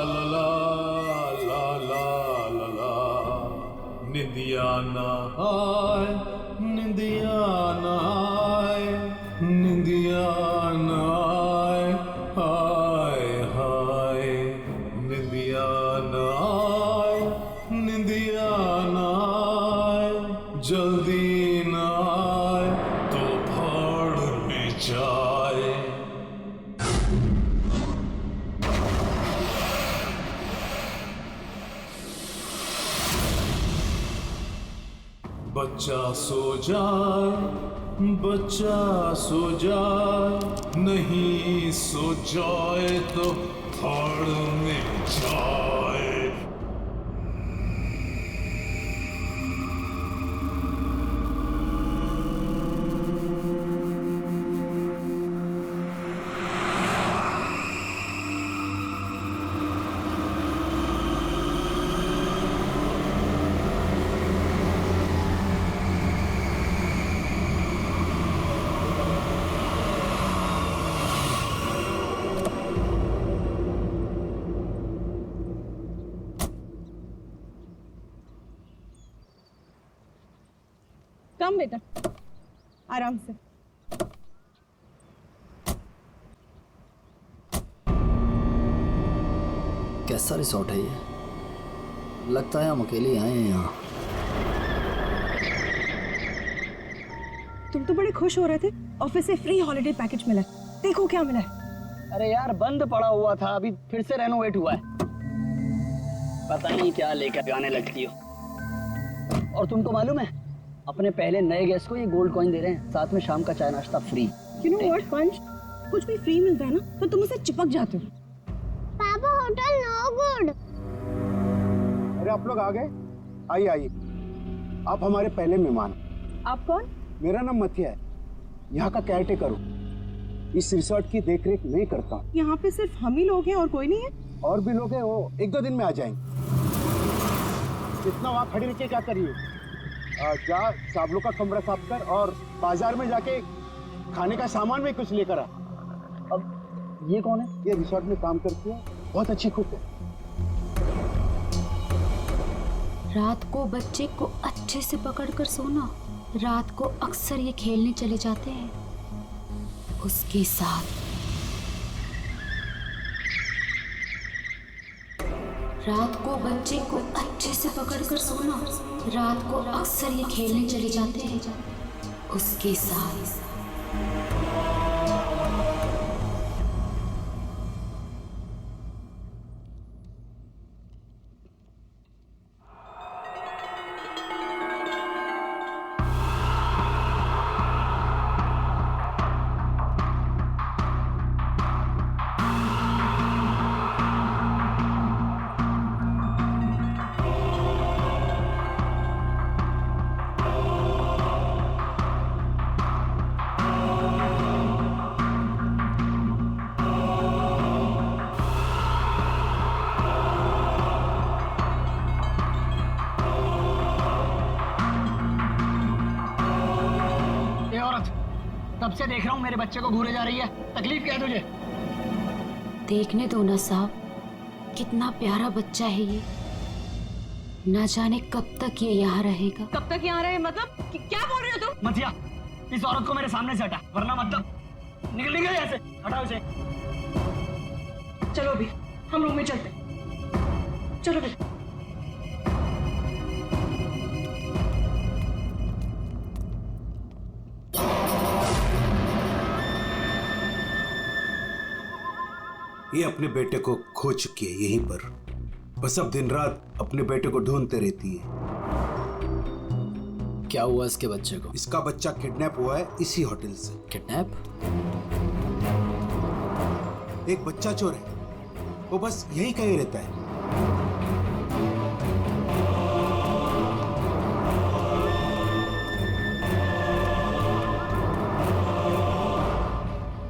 ला ला ला ला ला ला, निंदिया ना आए, निंदिया ना आए, निंदिया ना आए, हाय हाय, निंदिया ना आए, निंदिया ना आए, जल्दी ना आए तो भाड़ में जाए। बच्चा सो जाए, बच्चा सो जाए, नहीं सो जाए तो भाड़ में जाए। कम बेटा, आराम से। कैसा रिसोर्ट है ये? लगता है हम अकेले आए हैं यहाँ। तुम तो बड़े खुश हो रहे थे, ऑफिस से फ्री हॉलिडे पैकेज मिला है। देखो क्या मिला है। अरे यार बंद पड़ा हुआ था, अभी फिर से रेनोवेट हुआ है। पता नहीं क्या लेकर आने लगती हो। और तुमको मालूम है, अपने पहले नए गेस्ट को ये गोल्ड कॉइन दे रहे हैं, साथ में शाम का चाय नाश्ता फ्री। यू नो व्हाट पंच, कुछ भी फ्री मिलता है ना तो तुम उसे चिपक जाते हो। पापा होटल नो गुड। अरे आप लोग आ गए? आइए आइए, आप हमारे पहले मेहमान। आप कौन? मेरा नाम मथिया है, यहाँ का केयर टेकर हूँ। इस रिसोर्ट की देखरेख मैं करता हूँ। यहाँ पे सिर्फ हम ही लोग हैं और कोई नहीं है? और भी लोग हैं, वो एक दो दिन में आ जाएंगे। इतना वहाँ खड़ी रह के क्या करिए, जा साबलों का कमरा साफ कर और बाजार में जाके खाने का सामान भी कुछ लेकर आ। अब ये कौन है? ये रिसोर्ट में काम करती है, बहुत अच्छी कुक है। रात को बच्चे को अच्छे से पकड़कर सोना। रात को अक्सर ये खेलने चले जाते हैं उसके साथ। रात को बच्चे को अच्छे से पकड़कर सोना। रात को अक्सर ये खेलने चले जाते हैं उसके साथ। तब से देख रहा हूँ मेरे बच्चे को घूरे जा रही है, तकलीफ क्या है तुझे? देखने दो ना साहब, कितना प्यारा बच्चा है ये। ना जाने कब तक ये यहाँ रहेगा। कब तक यहाँ रहे मतलब? क्या बोल रहे हो तुम? मथिया, इस औरत को मेरे सामने से हटा, वरना मतलब निकल यहाँ से। हटाओ इसे। चलो अभी हम रूम में चलते हैं। चलो बेटा। ये अपने बेटे को खो चुकी है यहीं पर, बस अब दिन रात अपने बेटे को ढूंढते रहती है। क्या हुआ इसके बच्चे को? इसका बच्चा किडनैप हुआ है इसी होटल से। किडनैप? एक बच्चा चोर है, वो बस यहीं कहीं रहता है।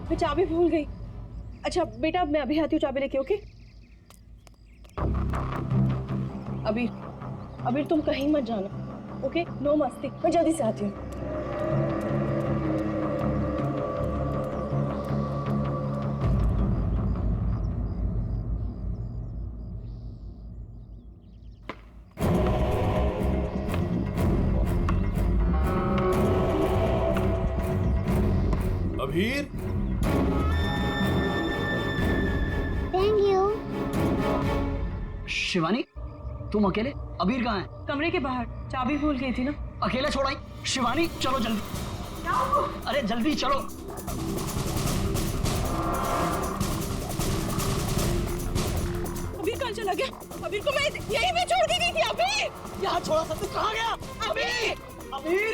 मैं चाबी भूल गई। अच्छा बेटा, मैं अभी आती हूँ चाबी लेके। ओके अभी तुम कहीं मत जाना। ओके, नो मस्ती। मैं जल्दी से आती हूँ। Abhir, thank you. शिवानी, तुम अकेले? अबीर कहाँ है? कमरे के बाहर, चाबी भूल गई थी ना। अकेले छोड़ाई? शिवानी चलो जल्दी। अरे जल्दी चलो। अबीर कहाँ चला गया? अबीर को मैं यहीं पे छोड़ के गई थी। अबीर यहाँ छोड़ा था, तू कहाँ गया? अबीर अबीर!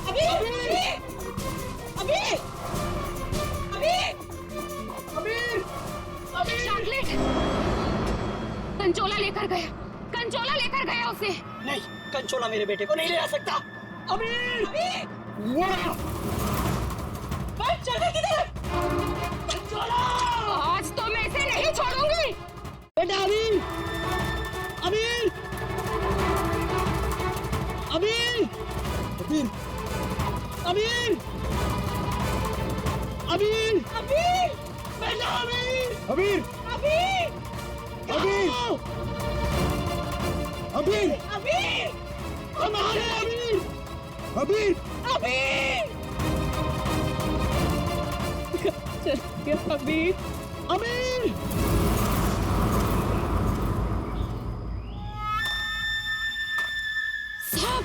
अबीर अबीर अबीर अबीर! अबीर! चॉकलेट कंचोला लेकर गया, कंचोला लेकर गया उसे। नहीं, कंचोला मेरे बेटे को नहीं ले आ सकता। अबीर! बस चलने की तरफ। कंचोला! आज तो मैं इसे नहीं छोड़ूंगी। बेटा अबीर! अबीर! अबीर! अबीर! अबीर! अबीर! अबीर बेटा अबीर! अबीर! अबीर अबीर! अबीर! अबीर हमारे अबीर! अबीर! अबीर चल गया अबीर। अबीर! साहब,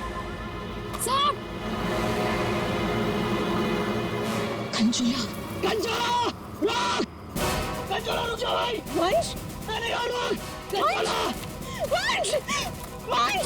साहब, कंचोला, कंचोला! रुक! कंचोला रुक जा भाई! वंश मैंने कहा रुक! कंचोला! वंश वंश वंश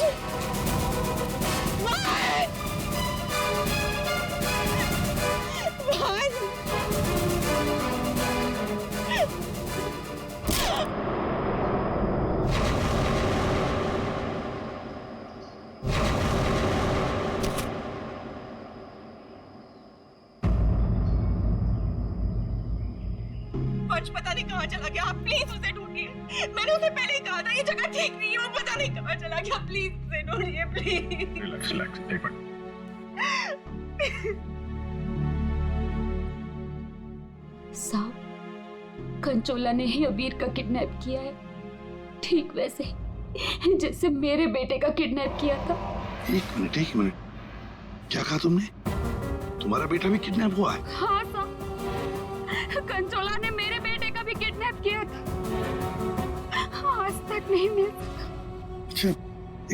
वंश पता नहीं कहाँ चला गया। आप प्लीज उसे ढूंढिए। मैंने उसे पहले ही कहा था ये जगह ठीक नहीं है। वो पता नहीं कहाँ चला गया। प्लीज उसे ढूंढिए प्लीज। रिलैक्स रिलैक्स, एक मिनट। साहब, कंचोला ने ही अबीर का किडनैप किया है, ठीक वैसे ही जैसे मेरे बेटे का किडनैप किया था। एक मिनट, क्या कहा तुमने? तुम्हारा बेटा भी किडनैप हुआ है? हाँ साहब, कंचोला ने मेरे बेटे का भी किडनैप किया था, आज तक नहीं मिल सका। अच्छा,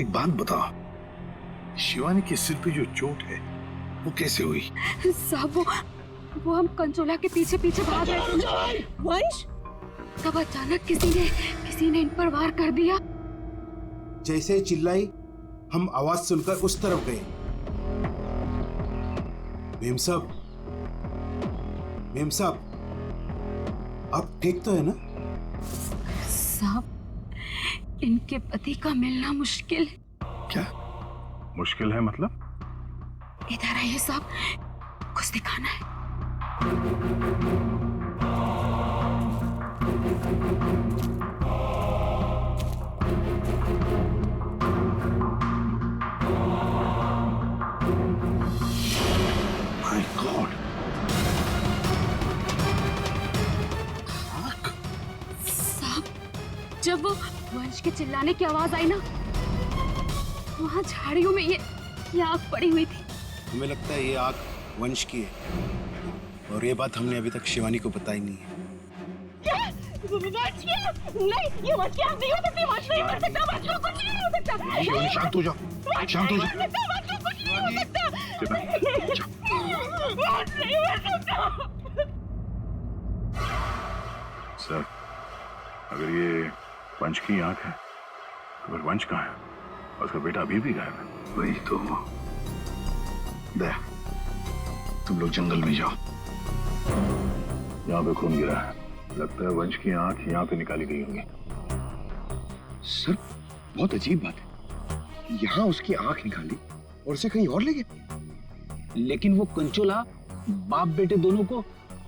एक बात बताओ, शिवानी के सिर पे जो चोट है वो कैसे हुई? साहब, वो हम कंचोला के पीछे पीछे भाग रहे थे, वंश तब अचानक किसी ने इन पर वार कर दिया। जैसे ही चिल्लाई, हम आवाज सुनकर उस तरफ गए। मेम साहब, आप ठीक तो है ना? साहब, इनके पति का मिलना मुश्किल है। क्या मुश्किल है मतलब? इधर आइए साहब, कुछ दिखाना है। My God! साहब, जब वो वंश के चिल्लाने की आवाज आई ना, वहां झाड़ियों में ये आग पड़ी हुई थी। हमें लगता है ये आग वंश की है, और ये बात हमने अभी तक शिवानी को बताई नहीं है। वंश नहीं, ये वंश की आग नहीं हो सकती। वंश नहीं मर सकता। वंश को कुछ नहीं हो सकता। शिवानी शांत हो जाओ, शांत हो जाओ। वंश को कुछ नहीं हो सकता। वंश नहीं मर सकता। सर, अगर ये वंश की आंख है तो फिर वंश कहाँ है? और उसका बेटा अभी भी गायब है। वही तो। दया, तुम लोग जंगल में जाओ। यहाँ पे खून गिरा है, लगता है वंश की आंख यहाँ पे निकाली गई होंगी। सर, बहुत अजीब बात है, यहाँ उसकी आंख निकाली और उसे कहीं और ले गए। लेकिन वो कंचोला बाप बेटे दोनों को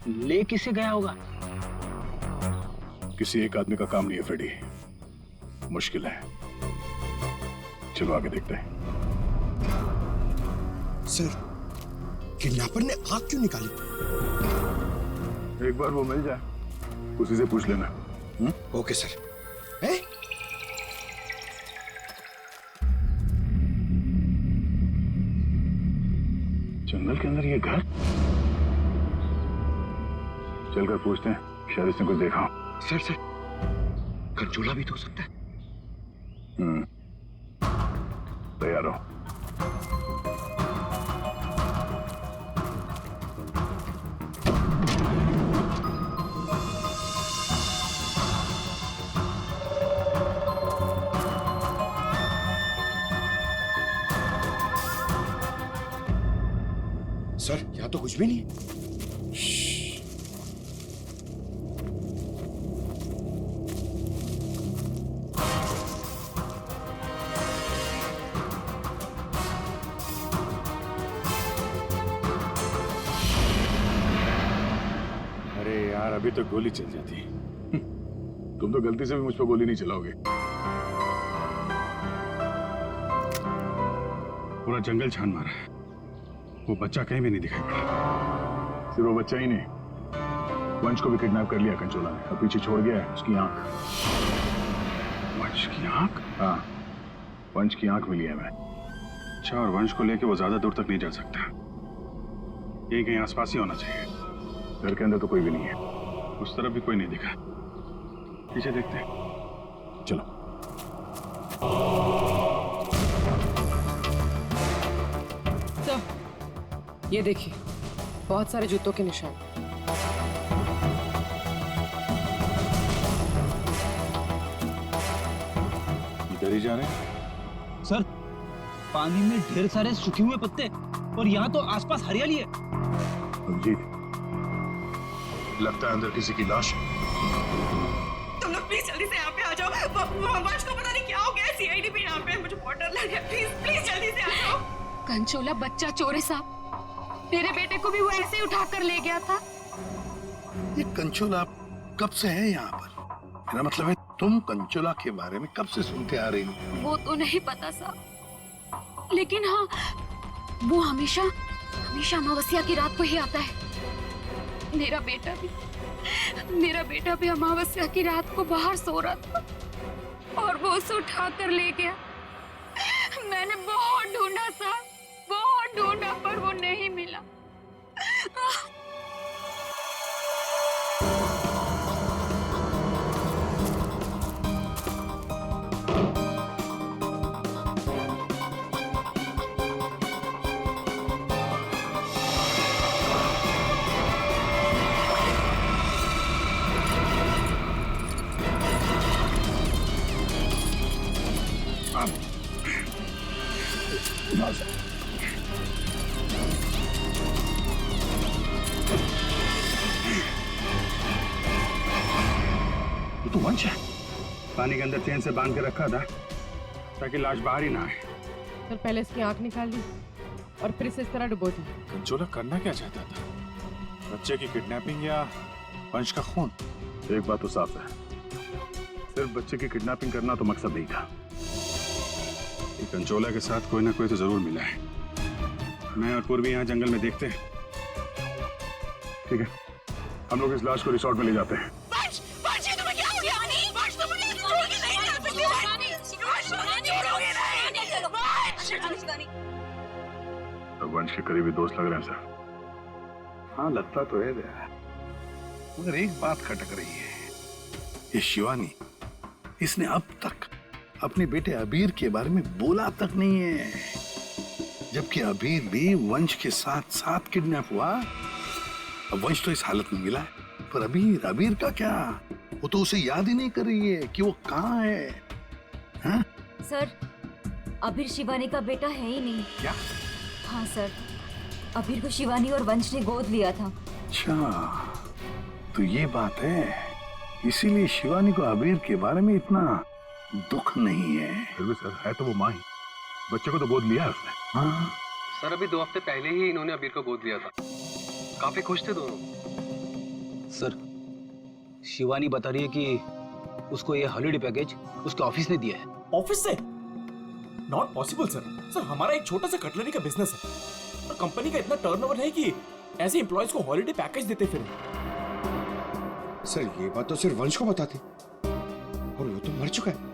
ले किसे गया होगा? किसी एक आदमी का काम नहीं है फ्रेडी, मुश्किल है। चलो आगे देखते हैं। सर, किडनैपर ने आंख क्यों निकाली? एक बार वो मिल जाए, उसी से पूछ लेना। Okay sir. है? जंगल के अंदर ये घर? चलकर पूछते हैं, शायद इसने कुछ देखा हो। सर सर, कंचोला भी तो हो सकता है। तैयार हो। सर यहाँ तो कुछ भी नहीं है। अरे यार, अभी तो गोली चल जाती। तुम तो गलती से भी मुझ पर गोली नहीं चलाओगे। पूरा जंगल छान मारा है, वो बच्चा कहीं भी नहीं दिखाई पड़ा। सिर्फ वो बच्चा ही नहीं, वंश को भी किडनैप कर लिया कंचोला ने और पीछे छोड़ गया है उसकी आंख। वंश की आंख? हाँ, वंश की आंख मिली है मैं। अच्छा, और वंश को लेके वो ज्यादा दूर तक नहीं जा सकता, यही कहीं आसपास ही होना चाहिए। घर के अंदर तो कोई भी नहीं है, उस तरफ भी कोई नहीं दिखा। पीछे देखते हैं, चलो। ये देखिए, बहुत सारे जूतों के निशान। इधर ही जा रहे हैं। सर, पानी में ढेर सारे सूखे हुए पत्ते और यहाँ तो आसपास हरियाली है। अभिजीत, लगता है अंदर किसी की लाश है। तुम लोग प्लीज जल्दी से यहाँ पे आ जाओ। वंश को पता नहीं क्या हो गया, सीआईडी भी यहाँ पे है, मुझे बहुत डर लग रहा है। प्लीज प्लीज जल्दी से आ जाओ। कंचोला बच्चा चोर है साहब, मेरे बेटे को भी वो ऐसे ही उठा कर ले गया था। ये कंचोला कब से है यहाँ पर? मेरा मतलब है, तुम कंचोला के बारे में कब से सुनते आ रही हो? वो तो नहीं पता साहब, लेकिन हाँ, वो हमेशा अमावस्या की रात को ही आता है। मेरा बेटा भी अमावस्या की रात को बाहर सो रहा था और वो उसे उठा कर ले गया। मैंने बहुत ढूंढा साहब, बहुत ढूंढा, पर वो नहीं मिला। तो वंश है, पानी के अंदर चेन से बांध के रखा था ताकि लाश बाहर ही ना आए। सर, पहले इसकी आंख निकाल ली और फिर इसे इस तरह डुबो दी। कंचोला करना क्या चाहता था? बच्चे की किडनैपिंग या वंश का खून? एक बात तो साफ है, सिर्फ बच्चे की किडनैपिंग करना तो मकसद नहीं था। ये कंचोला के साथ कोई ना कोई तो जरूर मिला है। मैं और पूर्वी यहाँ जंगल में देखते हैं। ठीक है, हम लोग इस लाश को रिसोर्ट में ले जाते हैं। तो वंश के करीबी दोस्त लग रहे हैं सर। हाँ, लगता तो है यार, मगर एक बात खटक रही है। ये शिवानी, इसने अब तक अपने बेटे अबीर के बारे में बोला तक नहीं है, जबकि अबीर भी वंश के साथ साथ किडनैप हुआ। अब वंश तो इस हालत में मिला है, पर अबीर का क्या? वो तो उसे याद ही नहीं कर रही है कि वो कहाँ है। हाँ? सर, अबीर शिवानी का बेटा है ही नहीं। क्या? हाँ सर, अबीर को शिवानी और वंश ने गोद लिया था। अच्छा, तो ये बात है, इसीलिए शिवानी को अबीर के बारे में इतना दुख नहीं है। फिर भी सर, है तो वो माँ ही, बच्चे को तो गोद लिया है उसने। हाँ सर, अभी 2 हफ्ते पहले ही इन्होंने अबीर को गोद लिया था, काफी खुश थे दोनों। सर, शिवानी बता रही है कि उसको ये हॉलिडे पैकेज उसके ऑफिस ने दिया है। ऑफिस से? Not possible sir. सर, हमारा एक छोटा सा कटलरी का बिजनेस है और कंपनी का इतना टर्नओवर है कि ऐसे एम्प्लॉयज को हॉलिडे पैकेज देते फिर। सर, ये बात तो सिर्फ वंश को बताती, और वो तो मर चुका है।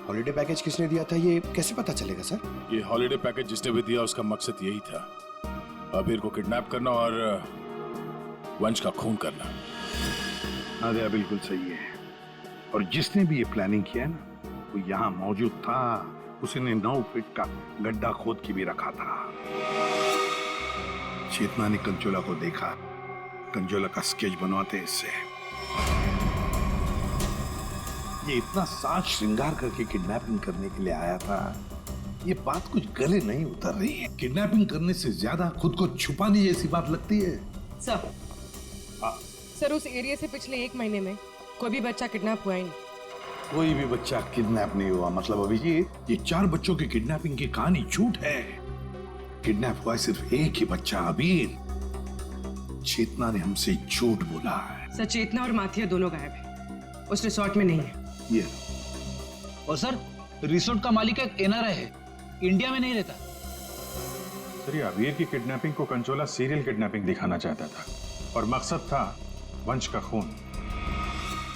हॉलिडे पैकेज किसने दिया था ये कैसे पता चलेगा सर? ये हॉलिडे पैकेज जिसने भी दिया उसका मकसद यही था, अबीर को किडनैप करना और वंश का खून करना। नादिया बिल्कुल सही है, और जिसने भी ये प्लानिंग किया है ना, वो यहाँ मौजूद था। उसने 9 फीट का गड्ढा खोद के भी रखा था। चेतना ने कंचोला को देखा, कंचोला का स्केच बनवाते इससे। ये इतना साज श्रृंगार करके किडनैपिंग करने के लिए आया था, ये बात कुछ गले नहीं उतर रही है। किडनैपिंग करने से ज्यादा खुद को छुपाने जैसी बात लगती है। सर, सर उस एरिया से पिछले 1 महीने में कोई भी बच्चा किडनैप हुआ ही नहीं। कोई भी बच्चा किडनैप नहीं हुआ मतलब अभिजीत, ये 4 बच्चों की किडनैपिंग की कहानी झूठ है। किडनैप हुआ सिर्फ एक ही बच्चा, अबीर। चेतना ने हमसे झूठ बोला है। सर, चेतना और माथिया दोनों गायब है, उस रिसोर्ट में नहीं है। ये और सर, रिसोर्ट का मालिक एक एनआरआई है, इंडिया में नहीं रहता। सर, ये अबीर की किडनैपिंग को कंचोला सीरियल किडनैपिंग दिखाना चाहता था, और मकसद था वंश का खून।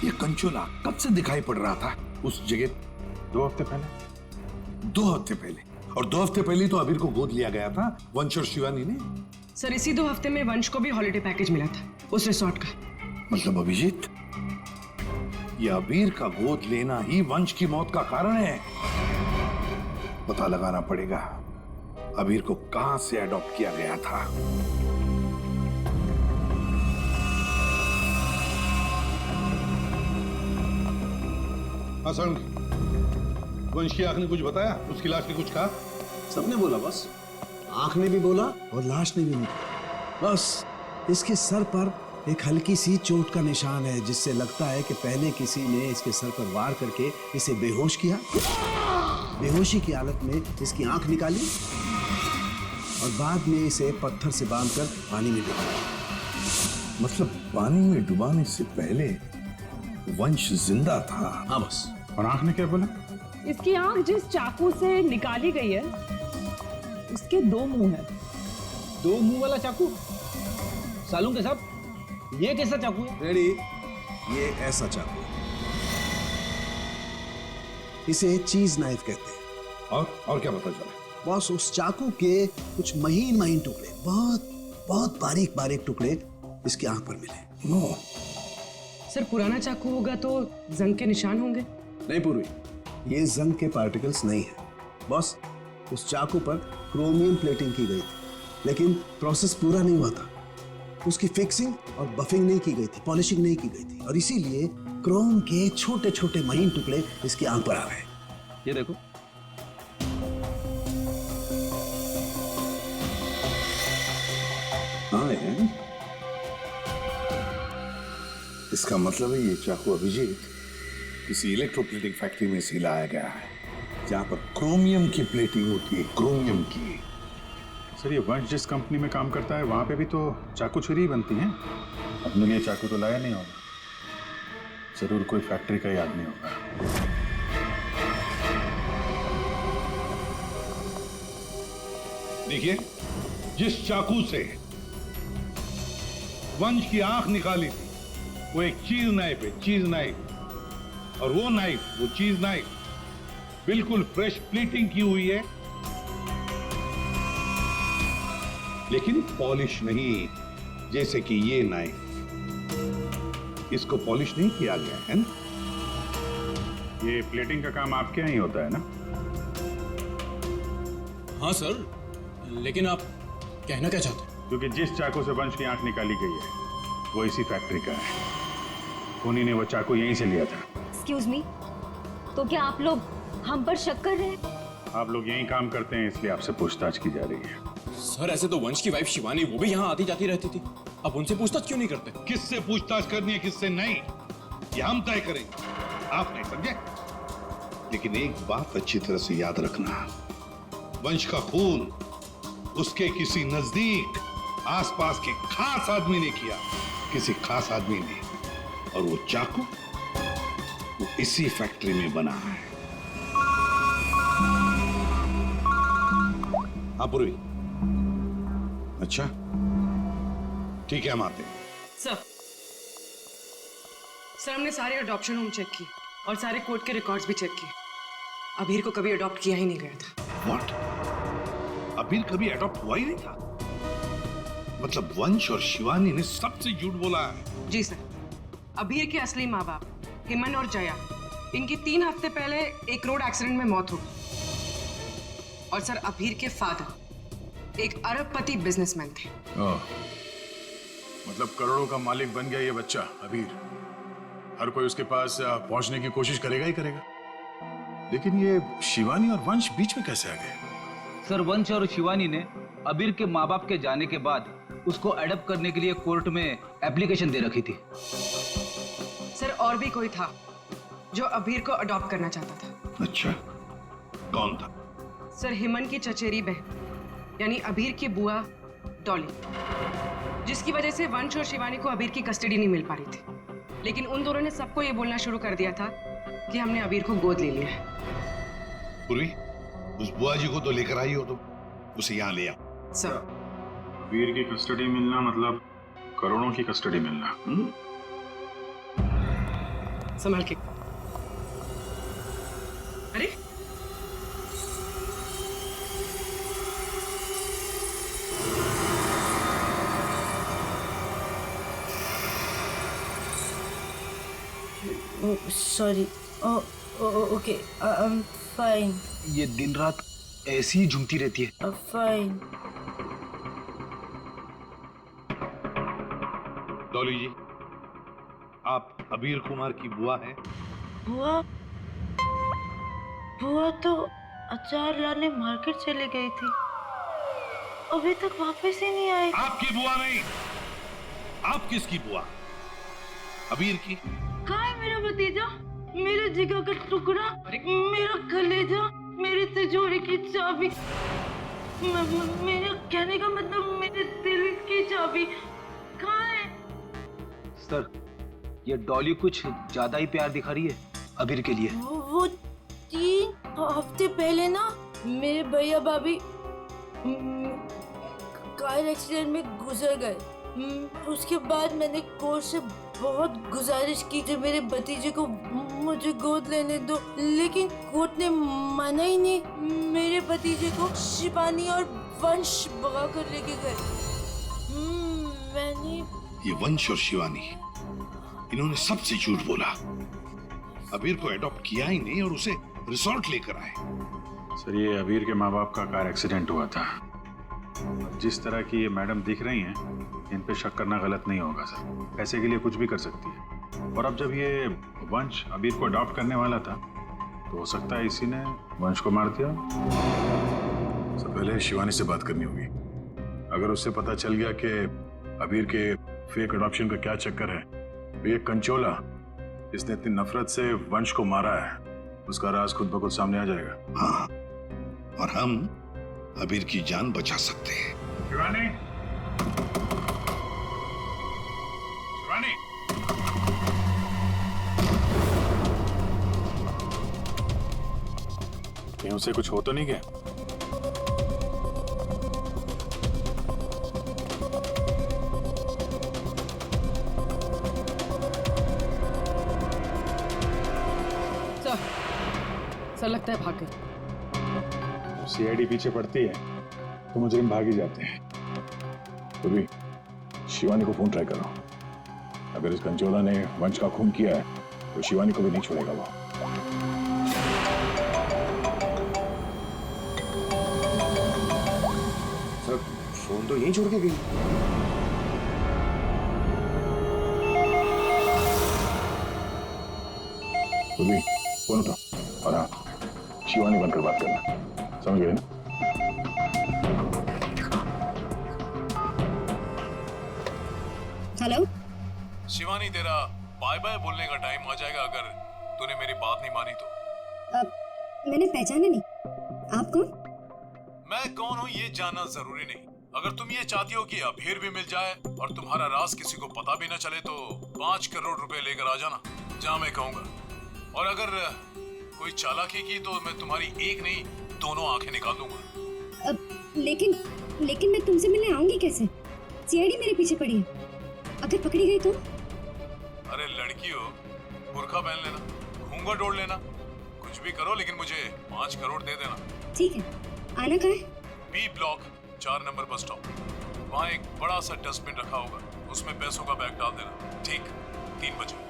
ये कंचोला कब से दिखाई पड़ रहा था उस जगह? 2 हफ्ते पहले। 2 हफ्ते पहले? और 2 हफ्ते पहले तो अबीर को गोद लिया गया था वंश और शिवानी ने। सर, इसी 2 हफ्ते में वंश को भी हॉलिडे पैकेज मिला था उस रिसोर्ट का। मतलब अभिजीत, ये अबीर का गोद लेना ही वंश की मौत का कारण है। पता लगाना पड़ेगा अबीर को कहां से अडॉप्ट किया गया था। हाँ, वंश की आंख ने कुछ बताया? उसकी लाश ने कुछ कहा? सबने बोला बस, आंख ने भी बोला और लाश ने भी बोला। बस इसके सर पर एक हल्की सी चोट का निशान है, जिससे लगता है कि पहले किसी ने इसके सर पर वार करके इसे बेहोश किया। बेहोशी की हालत में इसकी आंख निकाली और बाद में इसे पत्थर से बांधकर पानी में डुबाया। मतलब पानी में डुबाने से पहले वंश जिंदा था? हाँ बस। और आंख ने क्या बोला? इसकी आंख जिस चाकू से निकाली गई है, उसके 2 मुंह हैं। 2 मुंह वाला चाकू? सालून के साहब, ये कैसा चाकू है? रेडी, ये ऐसा चाकू है। इसे चीज नाइफ कहते हैं। और क्या पता चला? बॉस, उस चाकू के कुछ महीन टुकड़े, बहुत बारीक टुकड़े इसकी आंख पर मिले। नो सर, पुराना चाकू होगा तो जंग के निशान होंगे। नहीं पूर्वी, ये जंग के पार्टिकल्स नहीं है बॉस। उस चाकू पर क्रोमियम प्लेटिंग की गई थी, लेकिन प्रोसेस पूरा नहीं हुआ था। उसकी फिक्सिंग और बफिंग नहीं की गई थी, पॉलिशिंग नहीं की गई थी, और इसीलिए क्रोम के छोटे छोटे महीन टुकड़े इसकी आंख पर आ गए। ये देखो। हाँ यार, इसका मतलब है ये चाकू अभिजीत किसी इलेक्ट्रोप्लेटिंग फैक्ट्री में से लाया गया है, जहां पर क्रोमियम की प्लेटिंग होती है, क्रोमियम की। सर, ये वंश जिस कंपनी में काम करता है वहां पे भी तो चाकू छुरी ही बनती हैं। अपने लिए चाकू तो लाया नहीं होगा, जरूर कोई फैक्ट्री का ही आदमी होगा। देखिए, जिस चाकू से वंश की आंख निकाली थी वो एक चीज नाइफ है, चीज नाइफ। और वो नाइफ, वो चीज नाइफ बिल्कुल फ्रेश प्लीटिंग की हुई है, लेकिन पॉलिश नहीं, जैसे कि ये नाइफ। इसको पॉलिश नहीं किया गया है ना? ये प्लेटिंग का काम आपके यहाँ ही होता है ना? हाँ सर, लेकिन आप कहना क्या चाहते हैं? क्योंकि जिस चाकू से वंश की आंख निकाली गई है वो इसी फैक्ट्री का है। खूनी ने वो चाकू यहीं से लिया था। एक्सक्यूज मी, तो क्या आप लोग हम पर शक कर रहे हैं? आप लोग यहीं काम करते हैं इसलिए आपसे पूछताछ की जा रही है। सर, ऐसे तो वंश की वाइफ शिवानी, वो भी यहाँ आती जाती रहती थी। अब उनसे पूछताछ क्यों नहीं करते? किससे पूछताछ करनी है, किससे नहीं, ये हम तय करेंगे, आप नहीं, समझे? लेकिन एक बात अच्छी तरह से याद रखना, वंश का खून उसके किसी नजदीक आसपास के खास आदमी ने किया, किसी खास आदमी ने। और वो चाकू वो इसी फैक्ट्री में बना है। हाँ पूर्वी, अच्छा ठीक है, हम आते हैं। सर, हमने सारे अडॉप्शन होम चेक किए और सारे कोर्ट के रिकॉर्ड्स भी चेक किए। अबीर को कभी अडॉप्ट किया ही नहीं गया था। व्हाट? अबीर कभी अडॉप्ट हुआ ही नहीं था? मतलब वंश और शिवानी ने सबसे झूठ बोला है। जी सर, अभीर के असली माँ बाप हिमन और जया, इनकी 3 हफ्ते पहले एक रोड एक्सीडेंट में मौत हो गई। और सर अभीर के फादर एक अरबपति बिजनेसमैन थे। मतलब करोड़ों का मालिक बन गया ये बच्चा अबीर। हर कोई उसके पास पहुंचने की कोशिश करेगा ही करेगा। लेकिन ये शिवानी और वंश बीच में कैसे आ गए? सर वंश और शिवानी ने अबीर के माँ बाप के जाने के बाद उसको अडॉप्ट करने के लिए कोर्ट में एप्लीकेशन दे रखी थी। सर और भी कोई था जो अभीर को अडॉप्ट करना चाहता था। अच्छा, कौन था? सर हिमन की चचेरी बहन यानी अभीर की बुआ डॉली, जिसकी वजह से वंश और शिवानी को अभीर की कस्टडी नहीं मिल पा रही थी। लेकिन उन दोनों ने सबको ये बोलना शुरू कर दिया था कि हमने अभीर को गोद ले लिया है। पूर्वी, उस बुआ जी को तो लेकर आई हो, तो उसे यहाँ ले आओ। सर अबीर की कस्टडी मिलना मतलब करोड़ों की कस्टडी मिलना। संभाल के। अरे sorry. Okay, I am fine. ये दिन रात ऐसी ही झूमती रहती है। फाइन। डॉली जी, आप अबीर कुमार की बुआ हैं? बुआ? बुआ तो अचार लाने मार्केट चली गई थी, अभी तक वापस ही नहीं आई। आपकी बुआ नहीं, आप किसकी बुआ? अबीर की? कहाँ है मेरा भतीजा, मेरे जिगर का टुकड़ा, मेरा कलेजा, मेरी तिजोरी की चाबी, मेरे कहने का मतलब मेरे दिल की चाबी कहाँ है? सर, ये डॉली कुछ ज्यादा ही प्यार दिखा रही है अबीर के लिए। वो 3 हफ्ते पहले ना मेरे भैया भाभी कार एक्सीडेंट में गुजर गए। उसके बाद मैंने कोर्ट से बहुत गुजारिश की कि मेरे भतीजे को मुझे गोद लेने दो, लेकिन कोर्ट ने माना ही नहीं। मेरे भतीजे को शिवानी और वंश भगा कर लेके गए। मैंने ये वंश और शिवानी, इन्होंने सबसे झूठ बोला। अबीर को एडॉप्ट किया ही नहीं और उसे रिसोर्ट लेकर आए। सर, ये अबीर के माँ बाप का कार एक्सीडेंट हुआ था। जिस तरह की ये मैडम दिख रही हैं, इन पे शक करना गलत नहीं होगा सर। पैसे के लिए कुछ भी कर सकती है। और अब जब ये वंश अबीर को अडॉप्ट करने वाला था, तो हो सकता है इसी ने वंश को मार दिया। सर, पहले शिवानी से बात करनी होगी। अगर उससे पता चल गया कि अबीर के फेक अडॉप्शन का क्या चक्कर है, तो ये कंचोला इसने इतनी नफरत से वंश को मारा है, उसका राज खुद ब खुद सामने आ जाएगा। हाँ, और हम अबीर की जान बचा सकते हैं। शिवानी, शिवानी, कहीं उसे कुछ हो तो नहीं गया? सर लगता है भाग गए। सीआईडी पीछे पड़ती है तो मुजरिम भाग ही जाते हैं। तो भी शिवानी को फोन ट्राई करो। अगर इस कंचोला ने वंश का खून किया है तो शिवानी को भी नहीं छोड़ेगा वो। सर, फोन तो यहीं छोड़ के गई। तो भी फोन उठा और हाँ, शिवानी बनकर बात करना, समझ गए ना? हेलो शिवानी, तेरा बाय बाय बोलने का टाइम आ जाएगा अगर तूने मेरी बात नहीं मानी तो। मैंने पहचाना नहीं, आप कौन? मैं कौन हूँ ये जानना जरूरी नहीं। अगर तुम ये चाहती हो कि अबीर भी मिल जाए और तुम्हारा राज किसी को पता भी न चले, तो 5 करोड़ रुपए लेकर आ जाना, जहाँ मैं कहूँगा। और अगर कोई चालाकी की तो मैं तुम्हारी एक नहीं 2 आंखें निकाल दूंगा। लेकिन मैं तुमसे मिलने आऊंगी कैसे? सीआईडी मेरे पीछे पड़ी है, अगर पकड़ी गई तो? अरे लड़की हो, बुर्का पहन लेना, घूंघट ओढ़ लेना, कुछ भी करो, लेकिन मुझे 5 करोड़ दे देना। ठीक है, आना कहाँ है? B block 4 number bus stop. वहाँ एक बड़ा सा डस्टबिन रखा होगा, उसमें पैसों का बैग डाल देना। ठीक 3 बजे।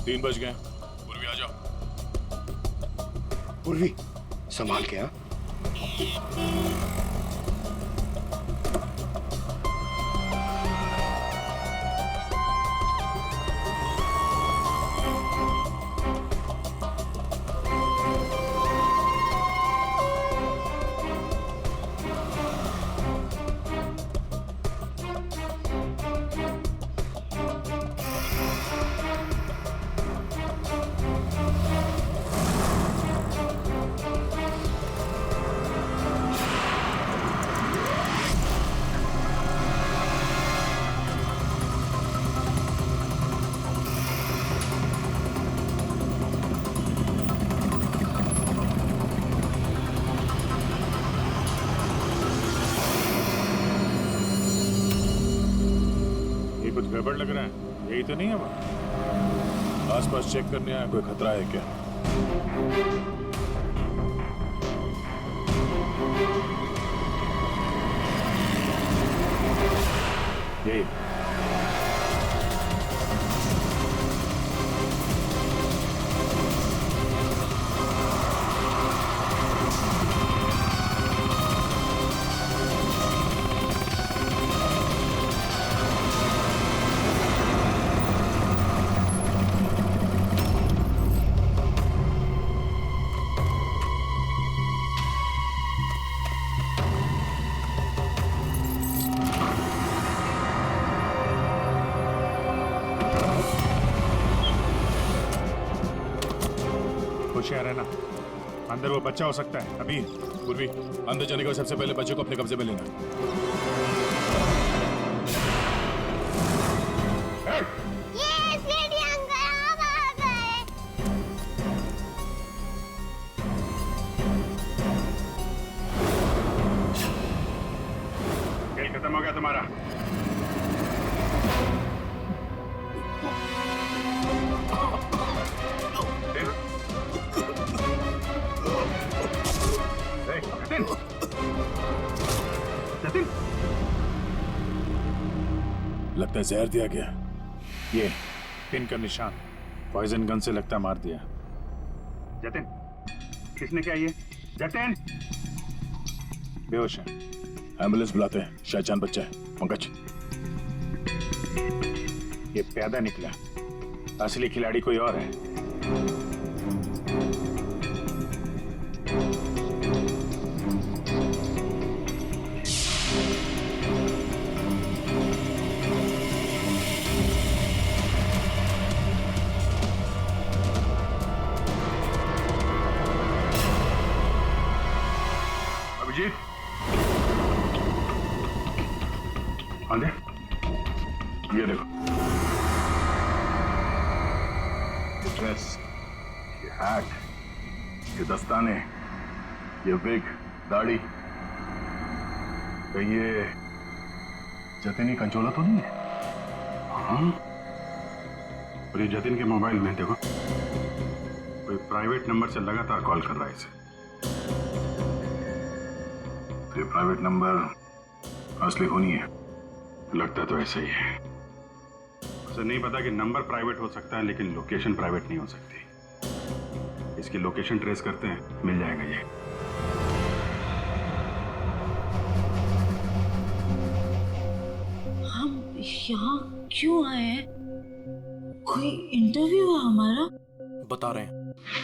तीन बज गए। पूर्वी आ जाओ। पूर्वी संभाल के। हाँ कुछ गड़बड़ लग रहा है, यही तो नहीं है वहाँ? आसपास चेक करने आया, कोई खतरा है क्या? यही होशियार रहना, अंदर वो बच्चा हो सकता है। अभी पूर्वी, अंदर जाने का सबसे पहले बच्चे को अपने कब्जे में लेना। खेल खत्म हो गया तुम्हारा। लगता है जहर दिया गया। ये पिन का निशान पॉइजन गन से लगता मार दिया। जतिन, किसने क्या ये? जतिन बेहोश है, एम्बुलेंस बुलाते हैं, शायद जान बच्चा है। पंकज, ये प्यादा निकला, असली खिलाड़ी कोई और है। अभिजीत, आंधे, ये देखो, ये ड्रेस, ये हैट, ये दस्ताने, ये विग, दाढ़ी, कहीं ये जतिन ही कंचोला तो नहीं है? हाँ, और ये जतिन के मोबाइल में देखो, कोई प्राइवेट नंबर से लगातार कॉल कर रहा है इसे। ये प्राइवेट नंबर असली होनी है, लगता तो ऐसा ही है। उसे नहीं पता कि नंबर प्राइवेट हो सकता है, लेकिन लोकेशन प्राइवेट नहीं हो सकती। इसकी लोकेशन ट्रेस करते हैं, मिल जाएगा ये। हम यहाँ क्यों आए हैं? कोई इंटरव्यू है हमारा? बता रहे हैं।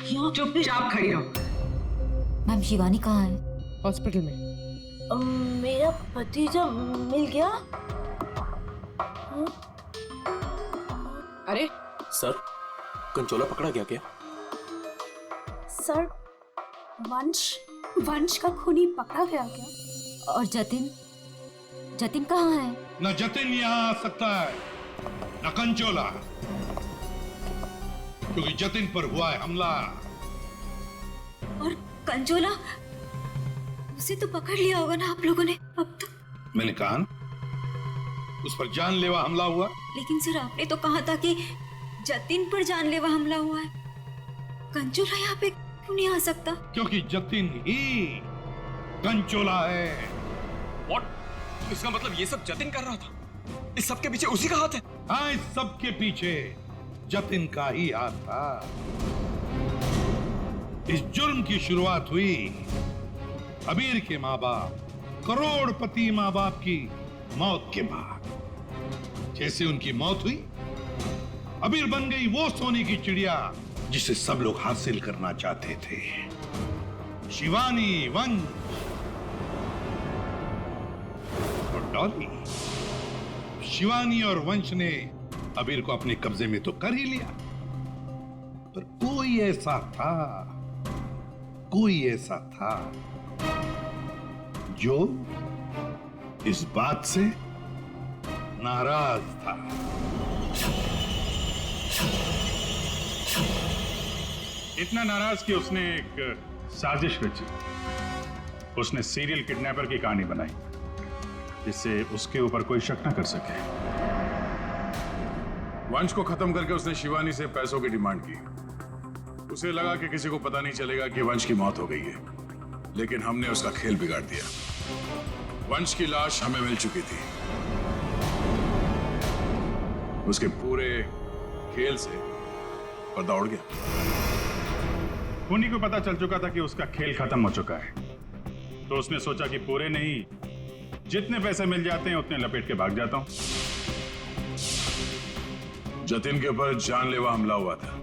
यहाँ चुपचाप खड़ी रहो। मैम, शिवानी कहाँ है? हॉस्पिटल में। मेरा भतीजा मिल गया। अरे सर, कंचोला पकड़ा गया क्या? सर, वंश का खूनी पकड़ा गया क्या? और जतिन कहाँ है? न जतिन यहाँ आ सकता है, न कंचोला, क्योंकि जतिन पर हुआ है हमला। और कंचोला, उसे तो पकड़ लिया होगा ना आप लोगों ने अब तो? मैंने कहा ना, उस पर जानलेवा हमला हुआ। लेकिन सर, आपने तो कहा था कि जतिन पर जानलेवा हमला हुआ है। कंचोला यहाँ पे क्यों नहीं आ सकता? क्योंकि जतिन ही कंचोला है। What? इसका मतलब ये सब जतिन कर रहा था? इस सब के पीछे उसी का हाथ है? हाँ, इस सब के पीछे जतिन का ही हाथ था। इस जुर्म की शुरुआत हुई अबीर के माँ बाप, करोड़पति माँ बाप की मौत के बाद। जैसे उनकी मौत हुई, अबीर बन गई वो सोने की चिड़िया जिसे सब लोग हासिल करना चाहते थे, शिवानी, वंश और डॉली। शिवानी और वंश ने अबीर को अपने कब्जे में तो कर ही लिया, पर कोई ऐसा था जो इस बात से नाराज था। इतना नाराज कि उसने एक साजिश रची। उसने सीरियल किडनैपर की कहानी बनाई जिससे उसके ऊपर कोई शक न कर सके। वंश को खत्म करके उसने शिवानी से पैसों की डिमांड की। उसे लगा कि किसी को पता नहीं चलेगा कि वंश की मौत हो गई है, लेकिन हमने उसका खेल बिगाड़ दिया। वंश की लाश हमें मिल चुकी थी। उसके पूरे खेल से पर्दा उड़ गया। खूनी को पता चल चुका था कि उसका खेल खत्म हो चुका है, तो उसने सोचा कि पूरे नहीं, जितने पैसे मिल जाते हैं उतने लपेट के भाग जाता हूं। जतिन के ऊपर जानलेवा हमला हुआ था।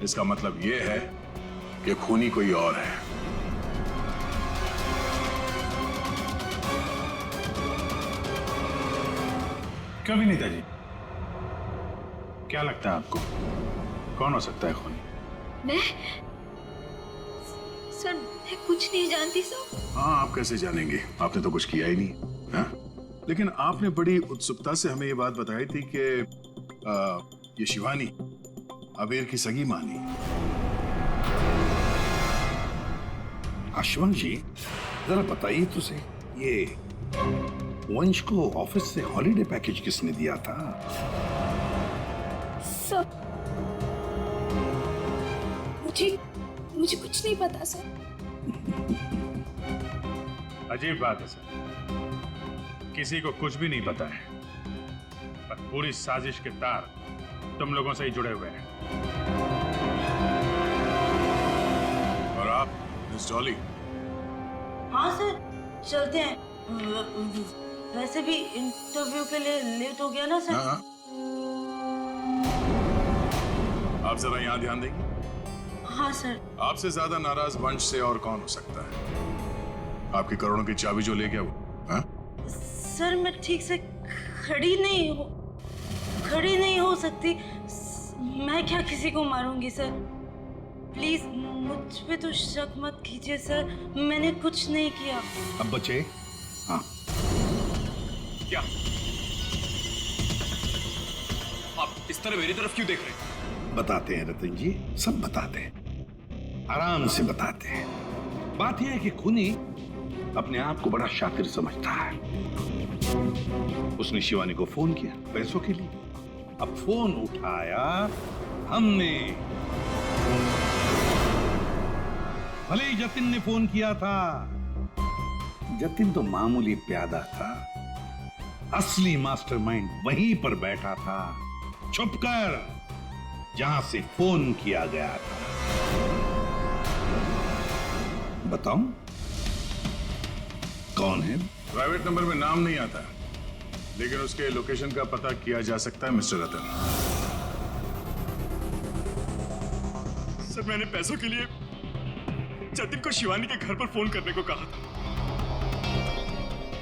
इसका मतलब यह है कि खूनी कोई और है। कभी नहीं था जी। क्या लगता है आपको कौन हो सकता है खूनी? मैं सर, मैं कुछ नहीं जानती सर। हाँ, आप कैसे जानेंगे? आपने तो कुछ किया ही नहीं। हाँ? लेकिन आपने बड़ी उत्सुकता से हमें ये बात बताई थी कि ये शिवानी अबीर की सगी मानी। अश्वंत जी, जरा बताइए तो सही, ये वंश को ऑफिस से हॉलिडे पैकेज किसने दिया था? सर, मुझे कुछ नहीं पता सर। अजीब बात है सर, किसी को कुछ भी नहीं पता है, पर पूरी साजिश के तार तुम लोगों से ही जुड़े हुए हैं। और आप मिस डॉली? हाँ सर, चलते हैं। वैसे भी इंटरव्यू के लिए लेट हो गया ना सर। हाँ। आप जरा यहाँ ध्यान देंगे? हाँ सर। आपसे ज्यादा नाराज वंश से और कौन हो सकता है? आपकी करोड़ों की चाबी जो ले गया वो। हाँ? सर, मैं ठीक से खड़ी नहीं हो सकती। मैं क्या किसी को मारूंगी सर? प्लीज मुझ पे तो शक मत कीजिए सर, मैंने कुछ नहीं किया। अब बचे? हाँ। क्या आप इस तरह मेरी तरफ क्यों देख रहे हैं? बताते हैं रतन जी, सब बताते हैं, आराम से बताते हैं। बात यह है कि खूनी अपने आप को बड़ा शातिर समझता है। उसने शिवानी को फोन किया पैसों के लिए। अब फोन उठाया हमने। भले ही जतिन ने फोन किया था, जतिन तो मामूली प्यादा था, असली मास्टरमाइंड वहीं पर बैठा था, छुपकर, जहां से फोन किया गया था। बताऊं कौन है? प्राइवेट नंबर में नाम नहीं आता, लेकिन उसके लोकेशन का पता किया जा सकता है मिस्टर रतन। सर, मैंने पैसों के लिए जतिन को शिवानी के घर पर फोन करने को कहा था,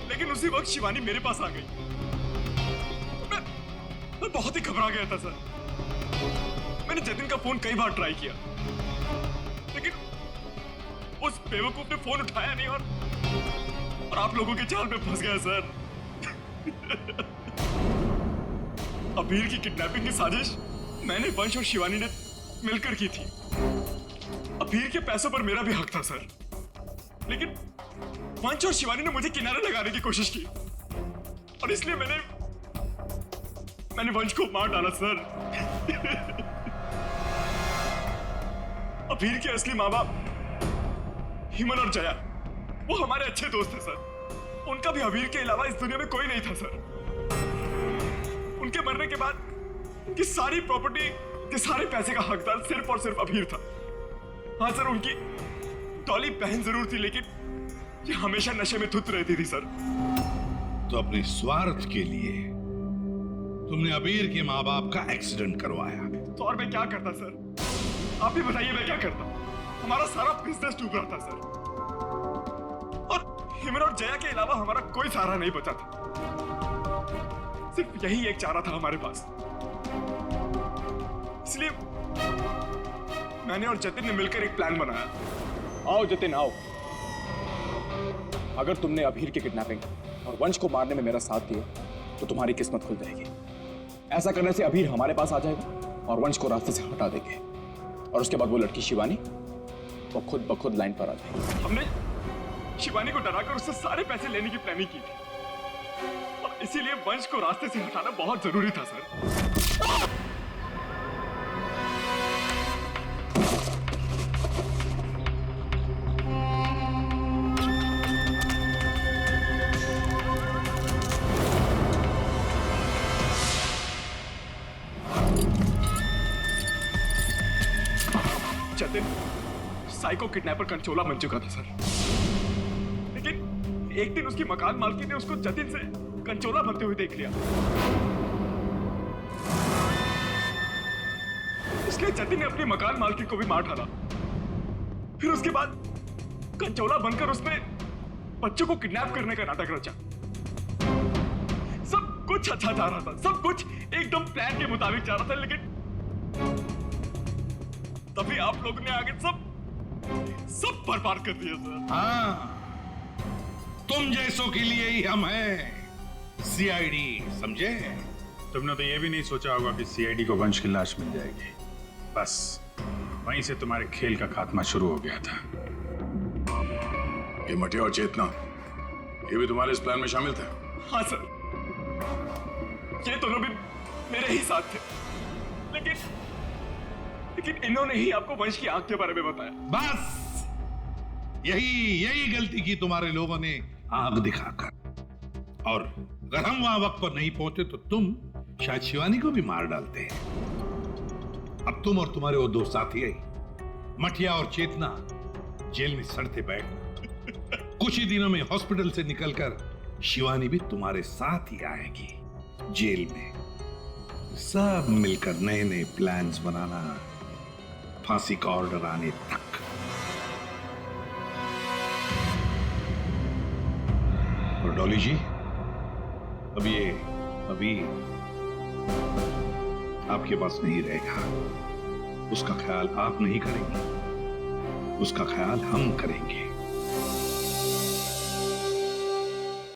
लेकिन उसी वक्त शिवानी मेरे पास आ गई। मैं बहुत ही घबरा गया था सर। मैंने जतिन का फोन कई बार ट्राई किया, लेकिन उस बेवकूफ ने फोन उठाया नहीं और आप लोगों के जाल में फंस गया सर। अबीर की किडनैपिंग की साजिश मैंने, वंश और शिवानी ने मिलकर की थी। अबीर के पैसों पर मेरा भी हक था सर, लेकिन वंश और शिवानी ने मुझे किनारे लगाने की कोशिश की और इसलिए मैंने वंश को मार डाला सर। अबीर के असली माँ बाप हिमन और जया वो हमारे अच्छे दोस्त हैं सर। उनका भी अबीर के अलावा इस दुनिया में कोई नहीं था सर। उनके मरने के बाद उनकी सारी प्रॉपर्टी के सारे पैसे का हकदार सिर्फ और सिर्फ अबीर था। हाँ सर, उनकी डॉली बहन जरूर थी, लेकिन ये हमेशा नशे में धुत रहती थी सर। तो अपने स्वार्थ के लिए तुमने अबीर के माँ बाप का एक्सीडेंट करवाया। तो और मैं क्या करता सर? आप ही बताइए मैं क्या करता? हमारा सारा बिजनेस डूब रहा था सर, और हिमन और जया के अलावा हमारा कोई सहारा नहीं बचा था। सिर्फ यही एक चारा था हमारे पास। इसलिए मैंने और जतिन ने मिलकर एक प्लान बनाया। आओ जतिन आओ। अगर तुमने अबीर की किडनैपिंग और वंश को मारने में मेरा साथ दिया तो तुम्हारी किस्मत खुल जाएगी। ऐसा करने से अबीर हमारे पास आ जाएगा और वंश को रास्ते से हटा देंगे, और उसके बाद वो लड़की शिवानी वो खुद ब खुद लाइन पर आ जाएगी। हमने शिवानी को डराकर उससे सारे पैसे लेने की प्लानिंग की थी, और इसीलिए वंश को रास्ते से हटाना बहुत जरूरी था सर। जतिन साइको किडनैपर कंचोला बन चुका था सर, लेकिन एक दिन उसकी मकान मालकिन ने उसको जतिन से कंचोला बनते हुए देख लिया। इसलिए जतिन ने अपनी मकान मालकिन को भी मार डाला। फिर उसके बाद कंचोला बनकर उसने बच्चों को किडनैप करने का नाटक रचा। सब कुछ अच्छा जा रहा था, सब कुछ एकदम प्लान के मुताबिक जा रहा था, लेकिन तभी आप लोगों ने आगे सब बर्बाद कर दिया सर। हाँ, तुम जैसों के लिए ही हम हैं, सीआईडी, समझे? तुमने तो ये भी नहीं सोचा होगा कि सीआईडी को वंश की लाश मिल जाएगी। बस वहीं से तुम्हारे खेल का खात्मा शुरू हो गया था। ये मटिया और चेतना ये भी तुम्हारे इस प्लान में शामिल थे? हाँ सर, ये दोनों भी मेरे ही साथ थे, लेकिन इन्होंने ही आपको वंश की आंख के बारे में बताया। बस यही गलती की तुम्हारे लोगों ने आग दिखाकर, और अगर हम वहां वक्त पर नहीं पहुंचे तो तुम शायद शिवानी को भी मार डालते हैं। अब तुम और तुम्हारे वो दो साथी मटिया और चेतना जेल में सड़ते बैठना। कुछ ही दिनों में हॉस्पिटल से निकलकर शिवानी भी तुम्हारे साथ ही आएगी जेल में। सब मिलकर नए नए प्लान्स बनाना, फांसी का ऑर्डर आने तक। और डॉली जी, अब ये अभी आपके पास नहीं रहेगा। उसका ख्याल आप नहीं करेंगे, उसका ख्याल हम करेंगे।